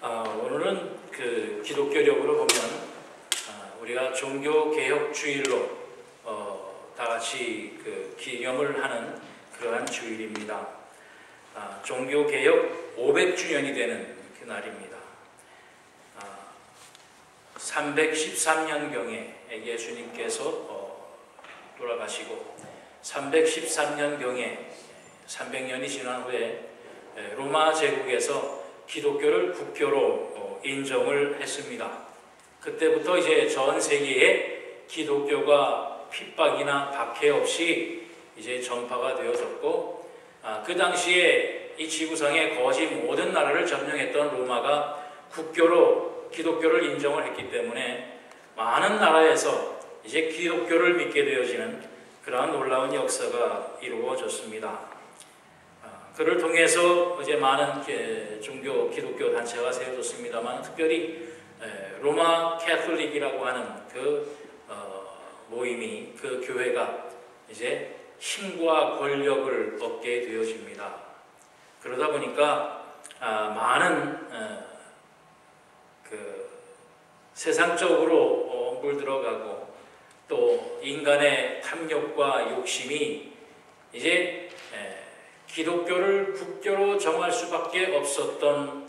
오늘은 그 기독교력으로 보면 우리가 종교개혁주일로 다 같이 그 기념을 하는 그러한 주일입니다. 종교개혁 500주년이 되는 그 날입니다. 313년경에 예수님께서 돌아가시고 313년경에 300년이 지난 후에 로마 제국에서 기독교를 국교로 인정을 했습니다. 그때부터 이제 전 세계에 기독교가 핍박이나 박해 없이 이제 전파가 되어졌고, 그 당시에 이 지구상의 거지 모든 나라를 점령했던 로마가 국교로 기독교를 인정을 했기 때문에 많은 나라에서 이제 기독교를 믿게 되어지는 그러한 놀라운 역사가 이루어졌습니다. 그를 통해서 이제 많은 종교 기독교 단체가 세워졌습니다만, 특별히 로마 캐톨릭이라고 하는 그 모임이, 그 교회가 이제 힘과 권력을 얻게 되어집니다. 그러다 보니까 많은 그 세상적으로 물들어가고, 또 인간의 탐욕과 욕심이 이제 기독교를 국교로 정할 수밖에 없었던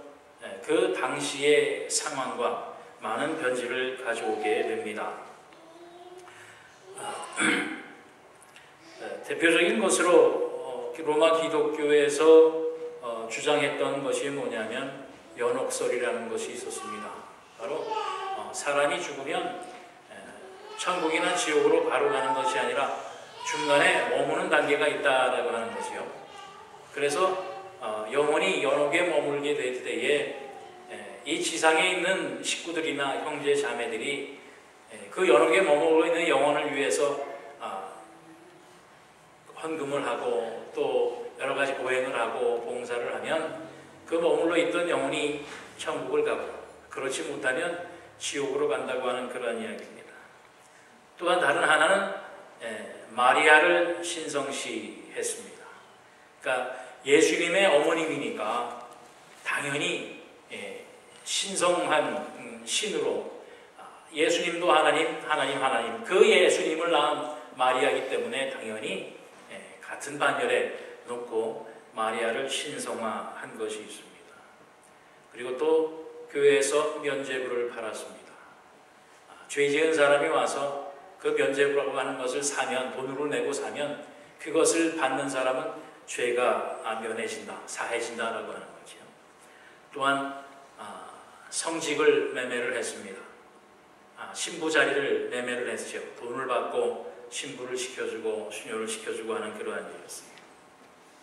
그 당시의 상황과 많은 변질을 가져오게 됩니다. 대표적인 것으로 로마 기독교에서 주장했던 것이 뭐냐면 연옥설이라는 것이 있었습니다. 바로 사람이 죽으면 천국이나 지옥으로 바로 가는 것이 아니라 중간에 머무는 단계가 있다라고 하는 것이요. 그래서 영원히 연옥에 머물게 될 때에 이 지상에 있는 식구들이나 형제 자매들이 그 연옥에 머물고 있는 영혼을 위해서 헌금을 하고 또 여러 가지 고행을 하고 봉사를 하면 그 머물러 있던 영혼이 천국을 가고, 그렇지 못하면 지옥으로 간다고 하는 그런 이야기입니다. 또한 다른 하나는 마리아를 신성시했습니다. 그러니까 예수님의 어머님이니까 당연히 신성한 신으로, 예수님도 하나님 그 예수님을 낳은 마리아이기 때문에 당연히 같은 반열에 놓고 마리아를 신성화한 것이 있습니다. 그리고 또 교회에서 면죄부를 팔았습니다. 죄 지은 사람이 와서 그 면죄부라고 하는 것을 사면, 돈으로 내고 사면 그것을 받는 사람은 죄가 면해진다, 사해진다라고 하는 거죠. 또한 성직을 매매를 했습니다. 신부 자리를 매매를 했죠. 돈을 받고 신부를 시켜주고 수녀를 시켜주고 하는 그러한 일이었습니다.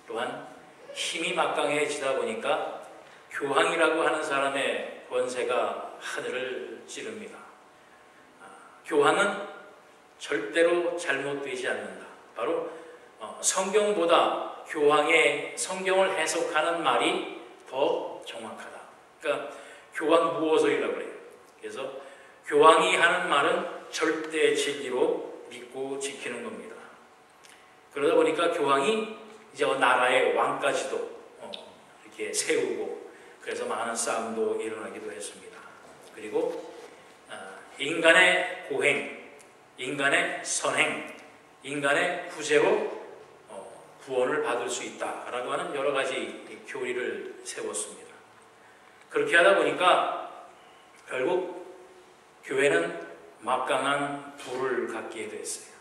또한 힘이 막강해지다 보니까 교황이라고 하는 사람의 권세가 하늘을 찌릅니다. 교황은 절대로 잘못되지 않는다. 바로 성경보다 교황의 성경을 해석하는 말이 더 정확하다. 그러니까 교황 무호설이라고 그래요. 그래서 교황이 하는 말은 절대 진리로 믿고 지키는 겁니다. 그러다 보니까 교황이 이제 나라의 왕까지도 이렇게 세우고, 그래서 많은 싸움도 일어나기도 했습니다. 그리고 인간의 고행, 인간의 선행, 인간의 구제로 구원을 받을 수 있다라고 하는 여러 가지 교리를 세웠습니다. 그렇게 하다 보니까 결국 교회는 막강한 부를 갖게 됐어요.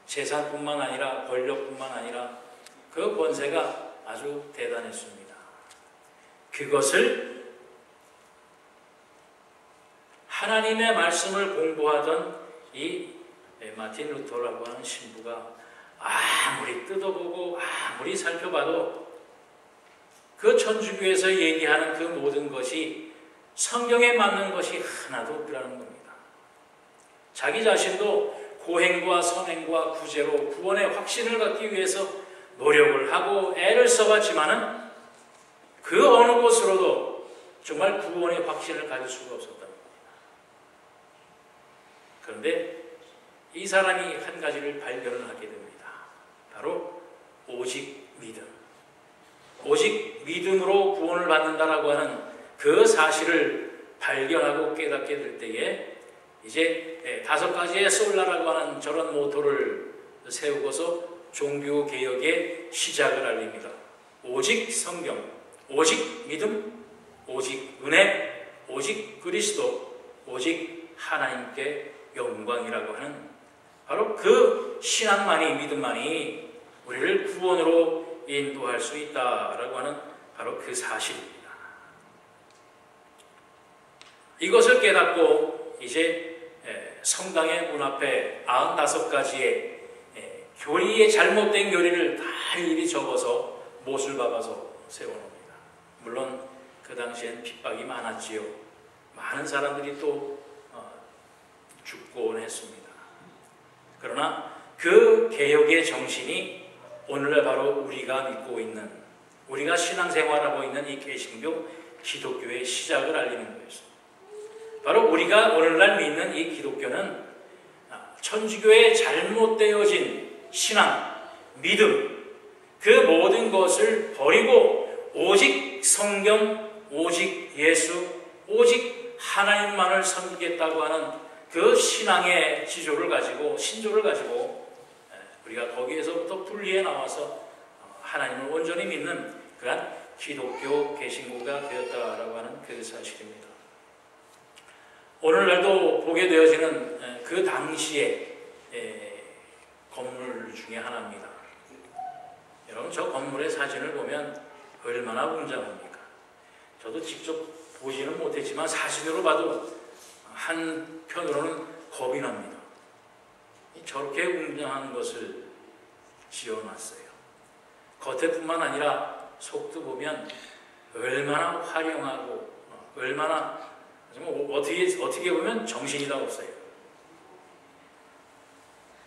재산뿐만 아니라 권력뿐만 아니라 그 권세가 아주 대단했습니다. 그것을 하나님의 말씀을 공부하던 이 마틴 루터라고 하는 신부가 아무리 뜯어보고 아무리 살펴봐도 그 천주교에서 얘기하는 그 모든 것이 성경에 맞는 것이 하나도 없다는 겁니다. 자기 자신도 고행과 선행과 구제로 구원의 확신을 갖기 위해서 노력을 하고 애를 써봤지만은 그 어느 곳으로도 정말 구원의 확신을 가질 수가 없었다는 겁니다. 그런데 이 사람이 한 가지를 발견을 하게 됩니다. 바로 오직 믿음. 오직 믿음으로 구원을 받는다라고 하는 그 사실을 발견하고 깨닫게 될 때에 이제 5가지의 솔라라고 하는 저런 모토를 세우고서 종교개혁의 시작을 알립니다. 오직 성경, 오직 믿음, 오직 은혜, 오직 그리스도, 오직 하나님께 영광이라고 하는 바로 그 신앙만이, 믿음만이 우리를 구원으로 인도할 수 있다라고 하는 바로 그 사실입니다. 이것을 깨닫고 이제 성당의 문 앞에 95가지의 교리의 잘못된 교리를 다 일일이 적어서 못을 박아서 세워놓습니다. 물론 그 당시엔 핍박이 많았지요. 많은 사람들이 또 죽곤 했습니다. 그러나 그 개혁의 정신이 오늘날 바로 우리가 믿고 있는, 우리가 신앙생활하고 있는 이 개신교 기독교의 시작을 알리는 거였습니다. 바로 우리가 오늘날 믿는 이 기독교는 천주교의 잘못되어진 신앙, 믿음, 그 모든 것을 버리고 오직 성경, 오직 예수, 오직 하나님만을 섬기겠다고 하는 그 신앙의 지조를 가지고, 신조를 가지고 우리가 거기에서부터 분리해 나와서 하나님을 온전히 믿는 그러한 기독교 개신교가 되었다라고 하는 그 사실입니다. 오늘날도 보게 되어지는 그 당시의 건물 중에 하나입니다. 여러분, 저 건물의 사진을 보면 얼마나 웅장합니까? 저도 직접 보지는 못했지만 사진으로 봐도 한편으로는 겁이 납니다. 저렇게 웅장한 것을 지어놨어요. 겉에뿐만 아니라 속도 보면 얼마나 화려하고 얼마나 어떻게 보면 정신이다 없어요.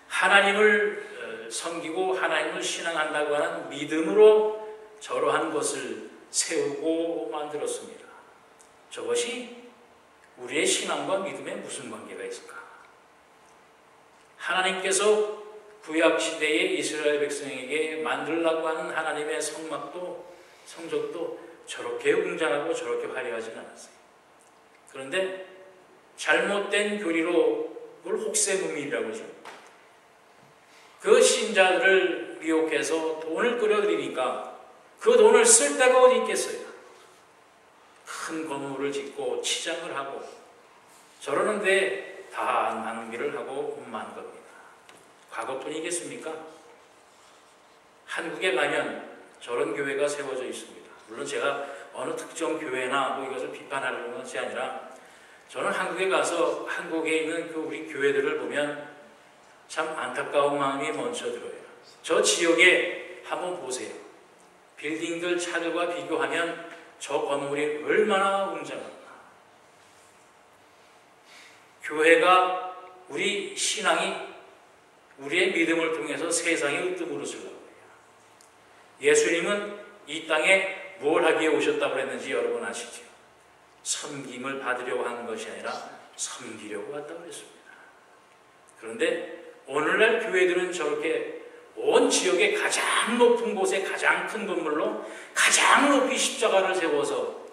하나님을 섬기고 하나님을 신앙한다고 하는 믿음으로 저러한 것을 세우고 만들었습니다. 저것이 우리의 신앙과 믿음에 무슨 관계가 있을까? 하나님께서 구약시대의 이스라엘 백성에게 만들려고 하는 하나님의 성막도 성적도 저렇게 웅장하고 저렇게 화려하지는 않았어요. 그런데 잘못된 교리로 그걸 혹세무민이라고 하죠. 그 신자들을 미혹해서 돈을 끌어들이니까 그 돈을 쓸 데가 어디 있겠어요. 큰 건물을 짓고 치장을 하고 저러는데 다 낭비를 하고 만 겁니다. 과거뿐이겠습니까? 한국에 가면 저런 교회가 세워져 있습니다. 물론 제가 어느 특정 교회나 뭐 이것을 비판하려는 것이 아니라 저는 한국에 가서 한국에 있는 그 우리 교회들을 보면 참 안타까운 마음이 멈춰들어요. 저 지역에 한번 보세요. 빌딩들 차들과 비교하면 저 건물이 얼마나 웅장한가. 교회가 우리 신앙이 우리의 믿음을 통해서 세상에 으뜸으로서는 거예요. 예수님은 이 땅에 뭘 하기에 오셨다고 그랬는지 여러분 아시죠? 섬김을 받으려고 하는 것이 아니라 섬기려고 왔다고 그랬습니다. 그런데 오늘날 교회들은 저렇게 온 지역의 가장 높은 곳에 가장 큰 건물로 가장 높이 십자가를 세워서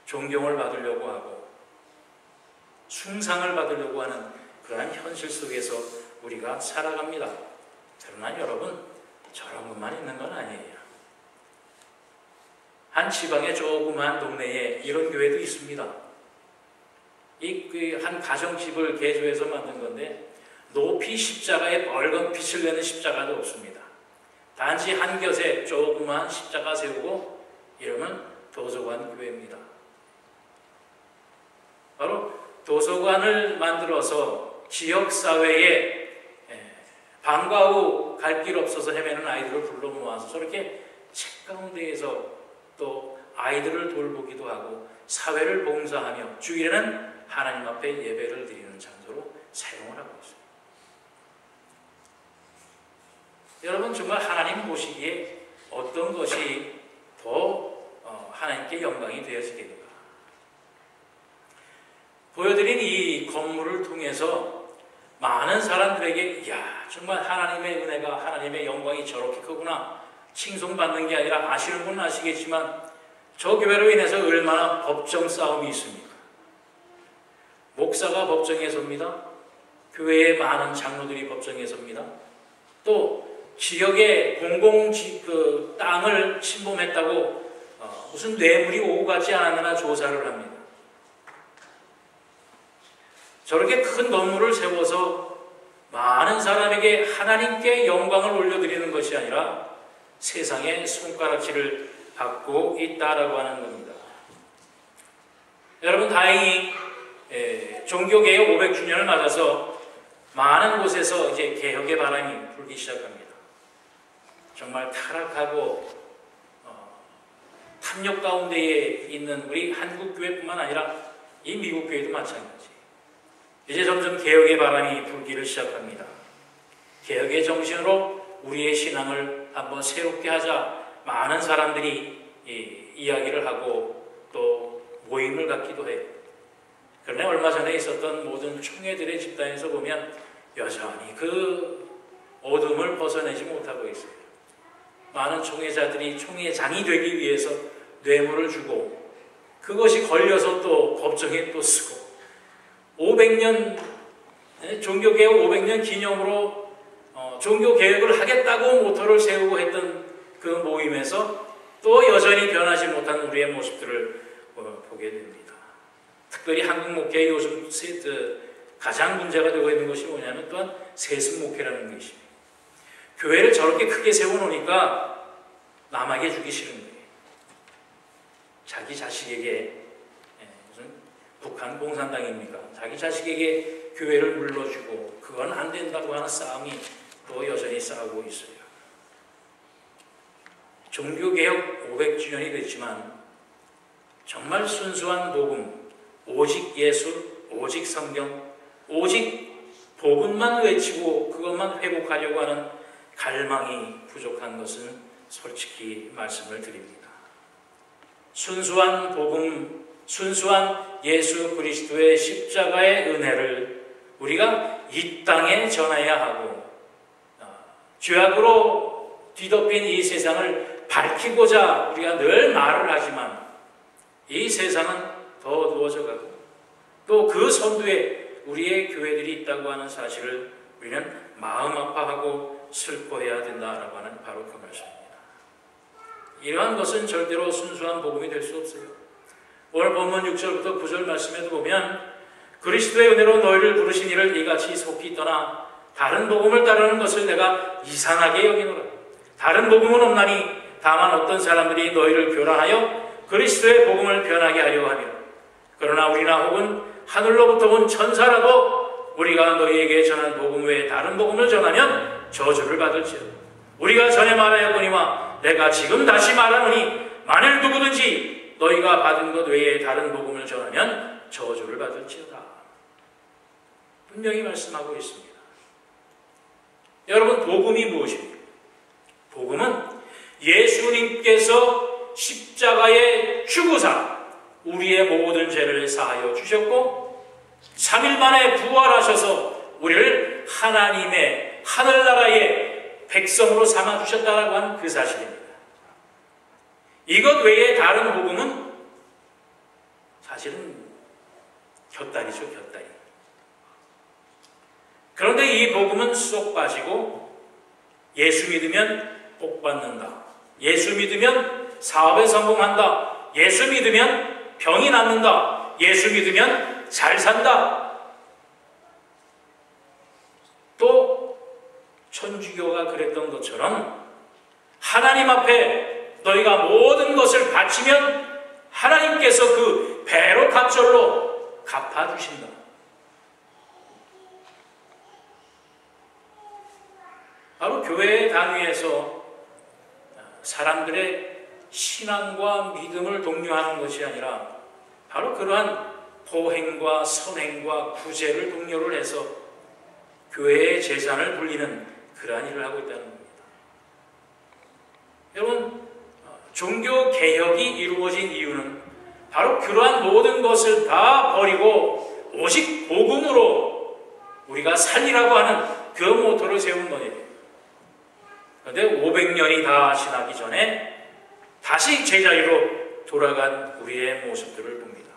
존경을 받으려고 하고 숭상을 받으려고 하는 그러한 현실 속에서 우리가 살아갑니다. 그러나 여러분, 저런 것만 있는 건 아니에요. 한 지방의 조그만 동네에 이런 교회도 있습니다. 한 가정집을 개조해서 만든 건데 높이 십자가에 빨간 빛을 내는 십자가도 없습니다. 단지 한 곁에 조그만 십자가 세우고 이러면 도서관 교회입니다. 바로 도서관을 만들어서 지역사회에 방과 후 갈 길 없어서 헤매는 아이들을 불러 모아서 저렇게 책 가운데에서 또 아이들을 돌보기도 하고 사회를 봉사하며 주일에는 하나님 앞에 예배를 드리는 장소로 사용을 하고 있습니다. 여러분, 정말 하나님 보시기에 어떤 것이 더 하나님께 영광이 되어지겠는가? 보여드린 이 건물을 통해서 많은 사람들에게 이야, 정말 하나님의 은혜가, 하나님의 영광이 저렇게 크구나, 칭송받는 게 아니라 아시는 분은 아시겠지만 저 교회로 인해서 얼마나 법정 싸움이 있습니까? 목사가 법정에 섭니다. 교회의 많은 장로들이 법정에 섭니다. 또 지역의 땅을 침범했다고 무슨 뇌물이 오고 가지 않았느냐 조사를 합니다. 저렇게 큰 건물을 세워서 많은 사람에게 하나님께 영광을 올려드리는 것이 아니라 세상의 손가락질을 받고 있다라고 하는 겁니다. 여러분, 다행히 종교개혁 500주년을 맞아서 많은 곳에서 이제 개혁의 바람이 불기 시작합니다. 정말 타락하고 탐욕 가운데에 있는 우리 한국교회뿐만 아니라 이 미국교회도 마찬가지. 이제 점점 개혁의 바람이 불기를 시작합니다. 개혁의 정신으로 우리의 신앙을 한번 새롭게 하자 많은 사람들이 이야기를 하고 또 모임을 갖기도 해요. 그러나 얼마 전에 있었던 모든 총회들의 집단에서 보면 여전히 그 어둠을 벗어내지 못하고 있어요. 많은 총회자들이 총회장이 되기 위해서 뇌물을 주고 그것이 걸려서 또 법정에 또 쓰고 500년 종교개혁 500년 기념으로 종교개혁을 하겠다고 모토를 세우고 했던 그 모임에서 또 여전히 변하지 못한 우리의 모습들을 보게 됩니다. 특별히 한국 목회의 요즘 가장 문제가 되고 있는 것이 뭐냐면 또한 세습 목회라는 것입니다. 교회를 저렇게 크게 세워놓으니까 남에게 주기 싫은 거예요. 자기 자식에게 무슨 북한 공산당입니까? 자기 자식에게 교회를 물러주고 그건 안 된다고 하는 싸움이 또 여전히 싸우고 있어요. 종교개혁 500주년이 됐지만 정말 순수한 복음, 오직 예수, 오직 성경, 오직 복음만 외치고 그것만 회복하려고 하는 갈망이 부족한 것은 솔직히 말씀을 드립니다. 순수한 복음, 순수한 예수 그리스도의 십자가의 은혜를 우리가 이 땅에 전해야 하고 죄악으로 뒤덮인 이 세상을 밝히고자 우리가 늘 말을 하지만 이 세상은 더 어두워져 가고 또 그 선두에 우리의 교회들이 있다고 하는 사실을 우리는 마음 아파하고 슬퍼해야 된다라고 하는 바로 그 말씀입니다. 이러한 것은 절대로 순수한 복음이 될 수 없어요. 오늘 본문 6절부터 9절 말씀에도 보면 그리스도의 은혜로 너희를 부르신 이를 이같이 속히 떠나 다른 복음을 따르는 것을 내가 이상하게 여기노라. 다른 복음은 없나니 다만 어떤 사람들이 너희를 교란하여 그리스도의 복음을 변하게 하려고 하며 그러나 우리나 혹은 하늘로부터 온 천사라도 우리가 너희에게 전한 복음 외에 다른 복음을 전하면 저주를 받을지어다. 우리가 전에 말하였거니와 내가 지금 다시 말하노니 만일 누구든지 너희가 받은 것 외에 다른 복음을 전하면 저주를 받을지어다. 분명히 말씀하고 있습니다. 여러분, 복음이 무엇입니까? 복음은 예수님께서 십자가에 죽으사 우리의 모든 죄를 사하여 주셨고 3일 만에 부활하셔서 우리를 하나님의 하늘나라의 백성으로 삼아주셨다라고 하는 그 사실입니다. 이것 외에 다른 복음은 사실은 곁다리죠, 곁다리. 그런데 이 복음은 쏙 빠지고 예수 믿으면 복 받는다. 예수 믿으면 사업에 성공한다. 예수 믿으면 병이 낫는다. 예수 믿으면 잘 산다. 또 천주교가 그랬던 것처럼 하나님 앞에 너희가 모든 것을 바치면 하나님께서 그 배로 갑절로 갚아주신다. 바로 교회의 단위에서 사람들의 신앙과 믿음을 독려하는 것이 아니라 바로 그러한 포행과 선행과 구제를 독려를 해서 교회의 재산을 불리는 그러한 일을 하고 있다는 겁니다. 여러분, 종교 개혁이 이루어진 이유는 바로 그러한 모든 것을 다 버리고 오직 복음으로 우리가 살리라고 하는 그 모토를 세운 거예요. 그런데 500년이 다 지나기 전에 다시 제자리로 돌아간 우리의 모습들을 봅니다.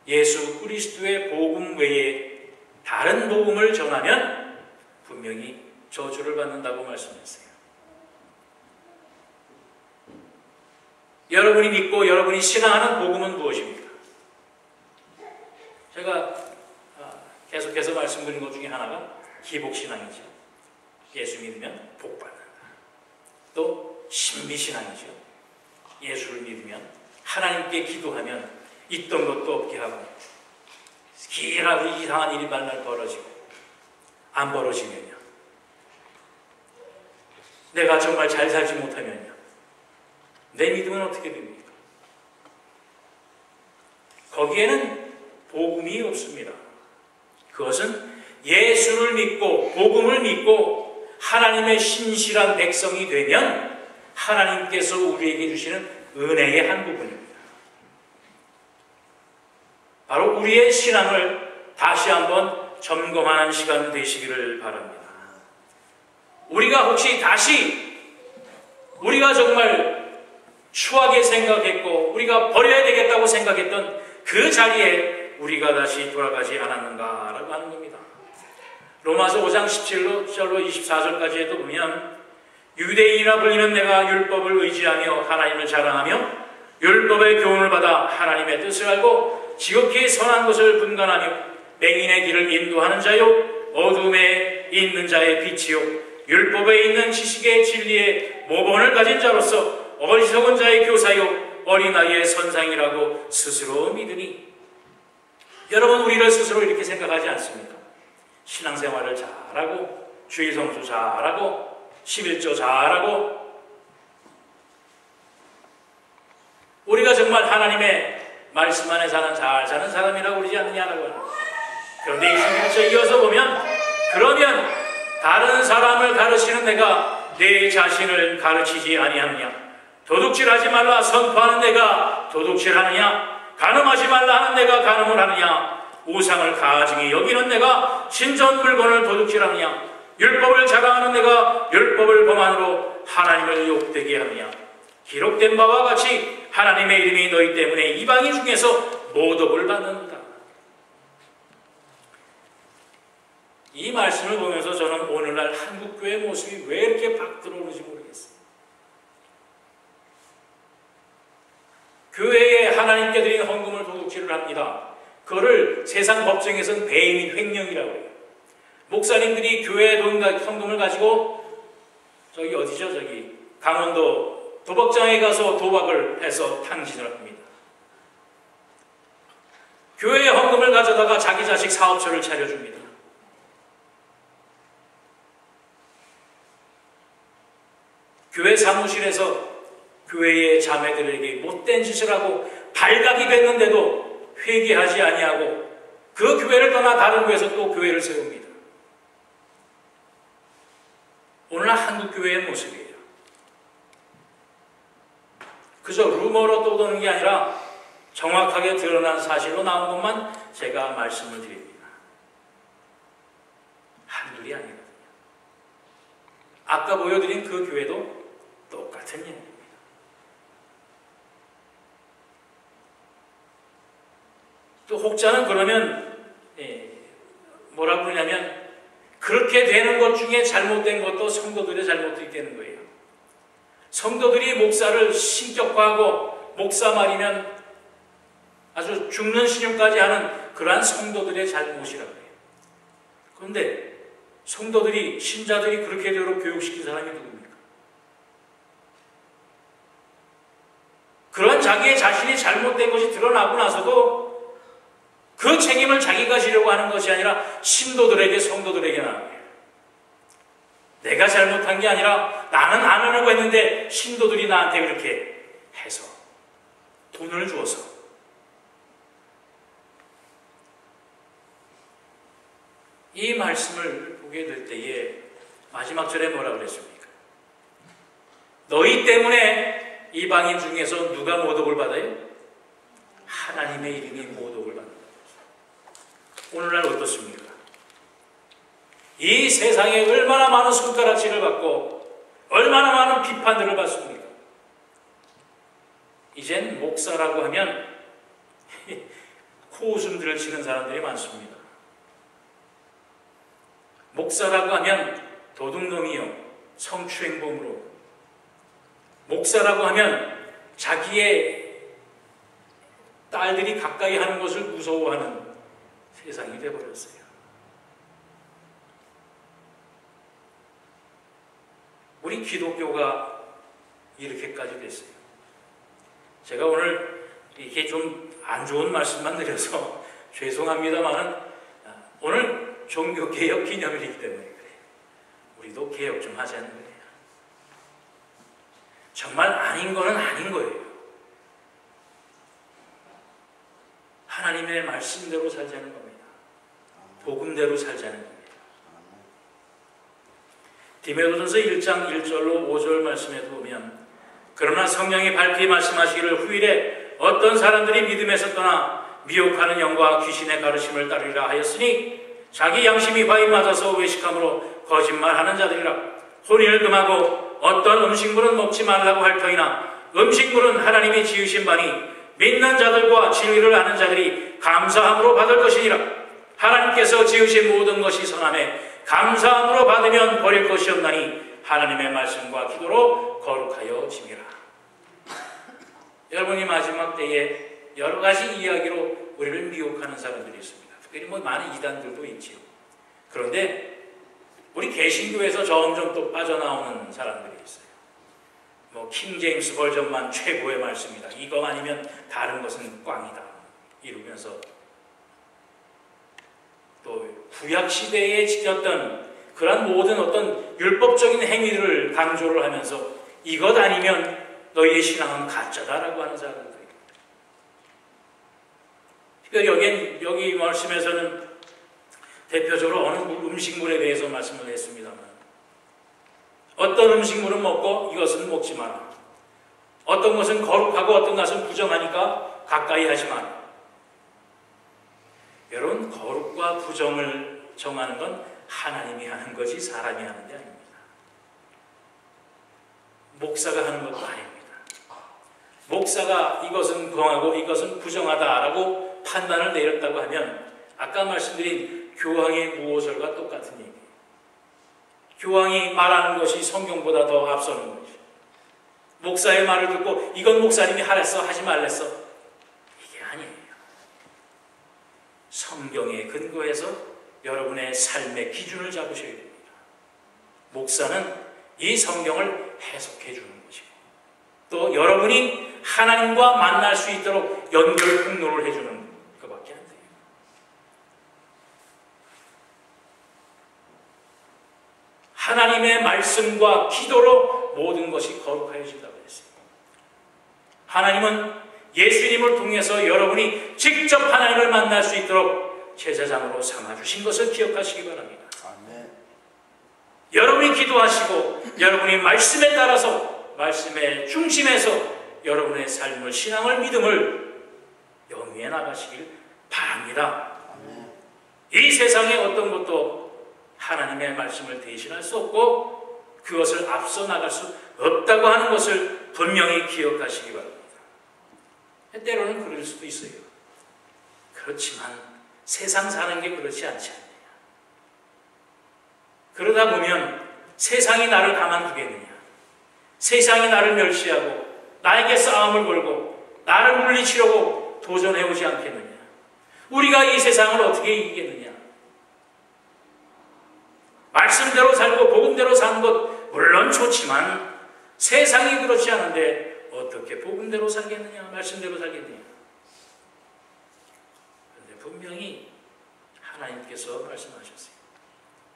예수 그리스도의 복음 외에 다른 복음을 전하면 분명히 저주를 받는다고 말씀했어요. 여러분이 믿고 여러분이 신앙하는 복음은 무엇입니까? 제가 계속해서 말씀드린 것 중에 하나가 기복신앙이죠. 예수 믿으면 복받는다. 또 신비신앙이죠. 예수를 믿으면 하나님께 기도하면 있던 것도 없게 하고 기라고 이상한 일이 만날 벌어지고 안 벌어지면요. 내가 정말 잘 살지 못하면요. 내 믿음은 어떻게 됩니까? 거기에는 복음이 없습니다. 그것은 예수를 믿고 복음을 믿고 하나님의 신실한 백성이 되면 하나님께서 우리에게 주시는 은혜의 한 부분입니다. 바로 우리의 신앙을 다시 한번 점검하는 시간 되시기를 바랍니다. 우리가 혹시 다시 우리가 정말 추하게 생각했고 우리가 버려야 되겠다고 생각했던 그 자리에 우리가 다시 돌아가지 않았는가라고 하는 겁니다. 로마서 5장 17절로 24절까지에도 보면 유대인이라 불리는 내가 율법을 의지하며 하나님을 자랑하며 율법의 교훈을 받아 하나님의 뜻을 알고 지극히 선한 것을 분간하며 맹인의 길을 인도하는 자요 어둠에 있는 자의 빛이요 율법에 있는 지식의 진리의 모범을 가진 자로서 어리석은 자의 교사요 어린아이의 선상이라고 스스로 믿으니. 여러분 우리를 스스로 이렇게 생각하지 않습니까? 신앙생활을 잘하고 주일 성수 잘하고 11조 잘하고 우리가 정말 하나님의 말씀 안에 잘 사는 사람이라고 그러지 않느냐라고 하는. 그런데 21절 이어서 보면 그러면 다른 사람을 가르치는 내가 내 자신을 가르치지 아니하느냐? 도둑질하지 말라 선포하는 내가 도둑질하느냐? 간음하지 말라 하는 내가 간음을 하느냐? 우상을 가증히 여기는 내가 신전 물건을 도둑질하느냐? 율법을 자랑하는 내가 율법을 범함으로 하나님을 욕되게 하느냐? 기록된 바와 같이 하나님의 이름이 너희 때문에 이방인 중에서 모독을 받는다. 이 말씀을 보면서 저는 오늘날 한국교회 모습이 왜 이렇게 박 들어오는지 모르겠어요. 교회에 하나님께 드린 헌금을 도둑질을 합니다. 그거를 세상 법정에서는 배임 횡령이라고 해요. 목사님들이 교회 헌금을 가지고 저기 어디죠? 저기 강원도 도박장에 가서 도박을 해서 탕진을 합니다. 교회의 헌금을 가져다가 자기 자식 사업처를 차려줍니다. 교회 사무실에서 교회의 자매들에게 못된 짓을 하고 발각이 됐는데도 회개하지 아니하고 그 교회를 떠나 다른 교회에서 또 교회를 세웁니다. 오늘날 한국교회의 모습이에요. 그저 루머로 떠도는 게 아니라 정확하게 드러난 사실로 나온 것만 제가 말씀을 드립니다. 한둘이 아니거든요. 아까 보여드린 그 교회도 똑같은 얘기입니다. 또 혹자는 그러면 뭐라고 그러냐면 그렇게 되는 것 중에 잘못된 것도 성도들의 잘못이 되는 거예요. 성도들이 목사를 신격화하고 목사 말이면 아주 죽는 신용까지 하는 그러한 성도들의 잘못이라고 해요. 그런데 성도들이 신자들이 그렇게 되도록 교육시킨 사람이 누굽니까? 그런 자기의 자신이 잘못된 것이 드러나고 나서도 그 책임을 자기가 지려고 하는 것이 아니라 신도들에게 성도들에게 나는 거예요. 내가 잘못한 게 아니라 나는 안 하려고 했는데 신도들이 나한테 그렇게 해서 돈을 주어서 이 말씀을 보게 될 때에 마지막 절에 뭐라 그랬습니까? 너희 때문에 이방인 중에서 누가 모독을 받아요? 하나님의 이름이 모독을 받는다. 오늘날 어떻습니까? 이 세상에 얼마나 많은 손가락질을 받고 얼마나 많은 비판들을 받습니까? 이젠 목사라고 하면 코웃음들을 치는 사람들이 많습니다. 목사라고 하면 도둑놈이요, 성추행범으로, 목사라고 하면 자기의 딸들이 가까이 하는 것을 무서워하는 세상이 되어버렸어요. 우리 기독교가 이렇게까지 됐어요. 제가 오늘 이렇게 좀 안 좋은 말씀만 드려서 죄송합니다만 오늘 종교개혁 기념일이기 때문에 그래요. 우리도 개혁 좀 하자는 거예요. 정말 아닌 거는 아닌 거예요. 하나님의 말씀대로 살자는 겁니다. 복음대로 살자는 겁니다. 디모데전서 1장 1절로 5절 말씀에 보면 그러나 성령이 밝히 말씀하시기를 후일에 어떤 사람들이 믿음에서 떠나 미혹하는 영과 귀신의 가르침을 따르리라 하였으니 자기 양심이 바위 맞아서 외식함으로 거짓말하는 자들이라. 혼인을 금하고 어떤 음식물은 먹지 말라고 할 터이나 음식물은 하나님이 지으신 바니 믿는 자들과 진리를 아는 자들이 감사함으로 받을 것이니라. 하나님께서 지으신 모든 것이 선함에 감사함으로 받으면 버릴 것이 없나니 하나님의 말씀과 기도로 거룩하여 지니라. 여러분이 마지막 때에 여러 가지 이야기로 우리를 미혹하는 사람들이 있습니다. 특별히 많은 이단들도 있지요. 그런데 우리 개신교에서 점점 또 빠져나오는 사람들이 있어요. 킹제임스 버전만 최고의 말씀이다. 이거 아니면 다른 것은 꽝이다. 이러면서 또 구약시대에 지켰던 그런 모든 어떤 율법적인 행위를 강조를 하면서 이것 아니면 너희의 신앙은 가짜다라고 하는 사람들이. 특별히 여기 말씀에서는 대표적으로 어느 음식물에 대해서 말씀을 했습니다만 어떤 음식물은 먹고 이것은 먹지 마라. 어떤 것은 거룩하고 어떤 것은 부정하니까 가까이 하지 마라. 여러분, 거룩과 부정을 정하는 건 하나님이 하는 것이 사람이 하는 게 아닙니다. 목사가 하는 것도 아닙니다. 목사가 이것은 거하고 이것은 부정하다라고 판단을 내렸다고 하면 아까 말씀드린 교황의 무오절과 똑같은 얘기예요. 교황이 말하는 것이 성경보다 더 앞서는 것이죠. 목사의 말을 듣고 이건 목사님이 하랬어 하지 말랬어 이게 아니에요. 성경에 근거해서 여러분의 삶의 기준을 잡으셔야 됩니다. 목사는 이 성경을 해석해 주는 것이고 또 여러분이 하나님과 만날 수 있도록 연결 통로를 해주는 것밖에 안 돼요. 하나님의 말씀과 기도로 모든 것이 거룩해진다고 했어요. 하나님은 예수님을 통해서 여러분이 직접 하나님을 만날 수 있도록 제사장으로 삼아주신 것을 기억하시기 바랍니다. 아멘. 여러분이 기도하시고 여러분이 말씀에 따라서 말씀의 중심에서 여러분의 삶을, 신앙을, 믿음을 영위해 나가시길 바랍니다. 아멘. 이 세상에 어떤 것도 하나님의 말씀을 대신할 수 없고 그것을 앞서 나갈 수 없다고 하는 것을 분명히 기억하시기 바랍니다. 때로는 그럴 수도 있어요. 그렇지만 세상 사는 게 그렇지 않지 않느냐. 그러다 보면 세상이 나를 가만두겠느냐. 세상이 나를 멸시하고 나에게 싸움을 걸고 나를 물리치려고 도전해오지 않겠느냐. 우리가 이 세상을 어떻게 이기겠느냐. 말씀대로 살고 복음대로 사는 것 물론 좋지만 세상이 그렇지 않은데 어떻게 복음대로 살겠느냐, 말씀대로 살겠느냐. 그런데 분명히 하나님께서 말씀하셨어요.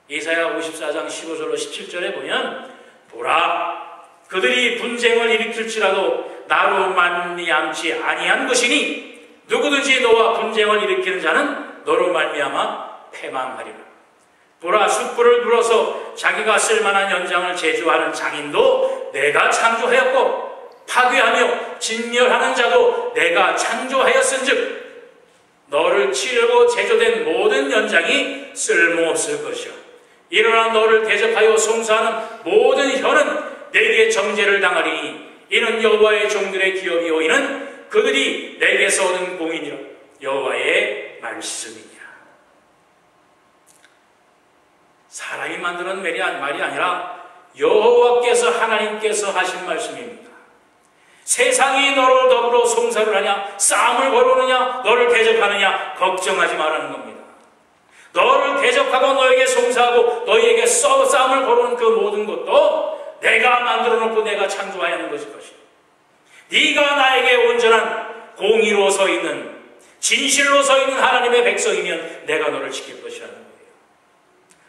예사야 54장 15절로 17절에 보면 보라, 그들이 분쟁을 일으킬지라도 나로 말미암지 아니한 것이니 누구든지 너와 분쟁을 일으키는 자는 너로 말미암아 패망하리라. 보라, 숯불을 불어서 자기가 쓸만한 연장을 제조하는 장인도 내가 창조하였고 파괴하며 진멸하는 자도 내가 창조하였은즉 너를 치려고 제조된 모든 연장이 쓸모없을 것이요 일어나 너를 대적하여 송사하는 모든 혀는 내게 정죄를 당하리니 이는 여호와의 종들의 기업이요 이는 그들이 내게서 얻은 공이니라. 여호와의 말씀이니라. 사람이 만드는 말이 아니라 여호와께서 하나님께서 하신 말씀입니다. 세상이 너를 더불어 송사를 하냐, 싸움을 벌이느냐, 너를 대적하느냐 걱정하지 말라는 겁니다. 너를 대적하고 너에게 송사하고 너에게 싸움을 벌이는 그 모든 것도 내가 만들어 놓고 내가 창조하여 하는 것일 것이다. 네가 나에게 온전한 공의로 서 있는, 진실로 서 있는 하나님의 백성이면 내가 너를 지킬 것이라는 거예요.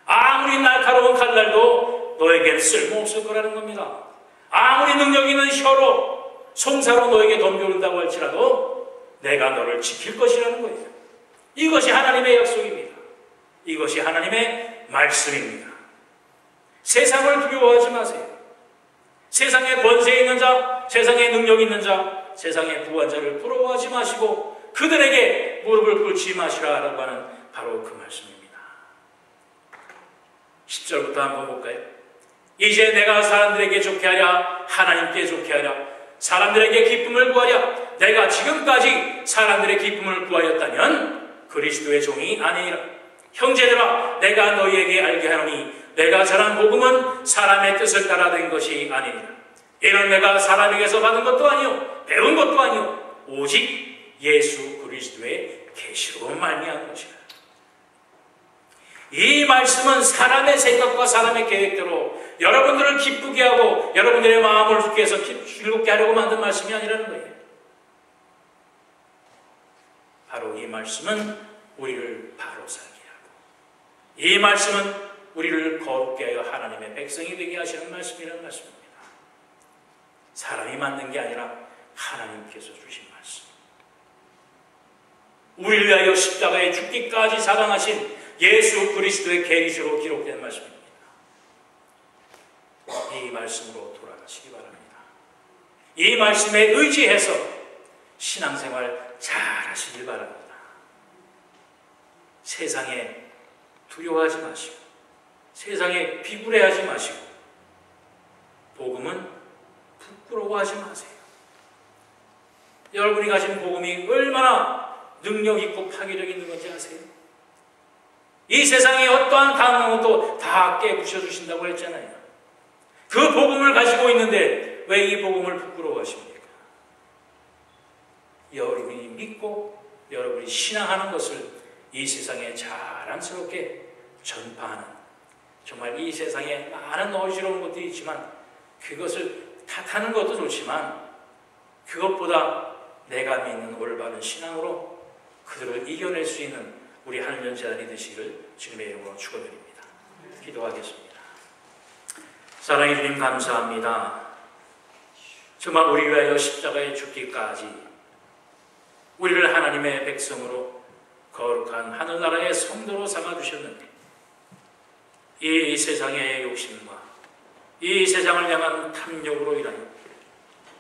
아무리 날카로운 칼날도 너에게는 쓸모없을 거라는 겁니다. 아무리 능력 있는 혀로 송사로 너에게 덤벼온다고 할지라도 내가 너를 지킬 것이라는 거예요. 이것이 하나님의 약속입니다. 이것이 하나님의 말씀입니다. 세상을 두려워하지 마세요. 세상에 권세 있는 자, 세상에 능력 있는 자, 세상의 부한 자를 부러워하지 마시고 그들에게 무릎을 꿇지 마시라라고 하는 바로 그 말씀입니다. 10절부터 한번 볼까요? 이제 내가 사람들에게 좋게 하랴, 하나님께 좋게 하랴, 사람들에게 기쁨을 구하랴. 내가 지금까지 사람들의 기쁨을 구하였다면 그리스도의 종이 아니니라. 형제들아, 내가 너희에게 알게 하노니 내가 전한 복음은 사람의 뜻을 따라 된 것이 아니니라. 이는 내가 사람에게서 받은 것도 아니요 배운 것도 아니요 오직 예수 그리스도의 계시로 말미암은 것이라. 이 말씀은 사람의 생각과 사람의 계획대로 여러분들을 기쁘게 하고 여러분들의 마음을 좋게 해서 즐겁게 하려고 만든 말씀이 아니라는 거예요. 바로 이 말씀은 우리를 바로 살게 하고, 이 말씀은 우리를 거룩게 하여 하나님의 백성이 되게 하시는 말씀이라는 말씀입니다. 사람이 만든 게 아니라 하나님께서 주신 말씀. 우리를 위하여 십자가에 죽기까지 사랑하신 예수 그리스도의 계시로 기록된 말씀입니다. 이 말씀으로 돌아가시기 바랍니다. 이 말씀에 의지해서 신앙생활 잘 하시길 바랍니다. 세상에 두려워하지 마시고 세상에 비굴해하지 마시고 복음은 부끄러워하지 마세요. 여러분이 가진 복음이 얼마나 능력 있고 파괴력 있는 건지 아세요? 이 세상에 어떠한 강한 것도 다 깨부셔 주신다고 했잖아요. 그 복음을 가지고 있는데 왜 이 복음을 부끄러워하십니까? 여러분이 믿고 여러분이 신앙하는 것을 이 세상에 자랑스럽게 전파하는, 정말 이 세상에 많은 어지러운 것들이 있지만 그것을 탓하는 것도 좋지만 그것보다 내가 믿는 올바른 신앙으로 그들을 이겨낼 수 있는 우리 하늘연 재단이 되시기를 주님의 이름으로 축원드립니다. 기도하겠습니다. 사랑해 주님 감사합니다. 정말 우리 위하여 십자가에 죽기까지 우리를 하나님의 백성으로 거룩한 하늘나라의 성도로 삼아주셨는데 이 세상의 욕심과 이 세상을 향한 탐욕으로 인하여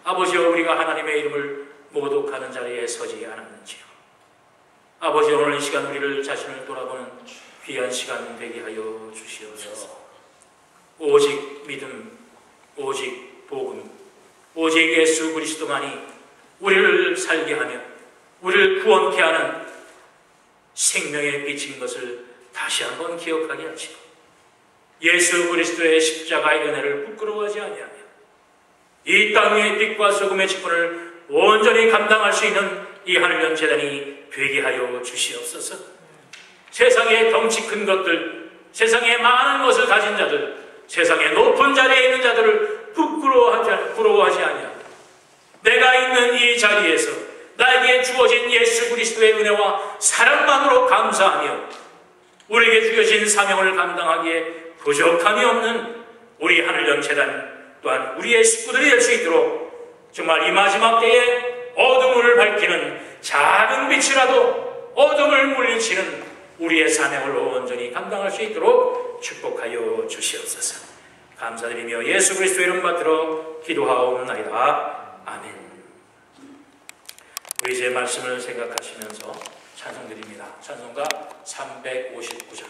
아버지여 우리가 하나님의 이름을 모독하는 자리에 서지 않았는지요. 아버지 오늘 이 시간 우리를 자신을 돌아보는 귀한 시간 되게 하여 주시옵소서. 오직 믿음, 오직 복음, 오직 예수 그리스도만이 우리를 살게 하며 우리를 구원케 하는 생명의 빛인 것을 다시 한번 기억하게 하시고 예수 그리스도의 십자가의 은혜를 부끄러워하지 아니하며 이 땅의 빛과 소금의 직분을 온전히 감당할 수 있는 이 하늘연 재단이 되게 하여 주시옵소서. 세상에 덩치 큰 것들, 세상에 많은 것을 가진 자들, 세상에 높은 자리에 있는 자들을 부끄러워하지 아니하고 내가 있는 이 자리에서 나에게 주어진 예수 그리스도의 은혜와 사랑만으로 감사하며 우리에게 주어진 사명을 감당하기에 부족함이 없는 우리 하늘연 재단 또한 우리의 식구들이 될 수 있도록 정말 이 마지막 때에 어둠을 밝히는 작은 빛이라도 어둠을 물리치는 우리의 사명을 온전히 감당할 수 있도록 축복하여 주시옵소서. 감사드리며 예수 그리스도의 이름 받들어 기도하옵나이다. 아멘. 우리 이제 말씀을 생각하시면서 찬송드립니다. 찬송가 359장.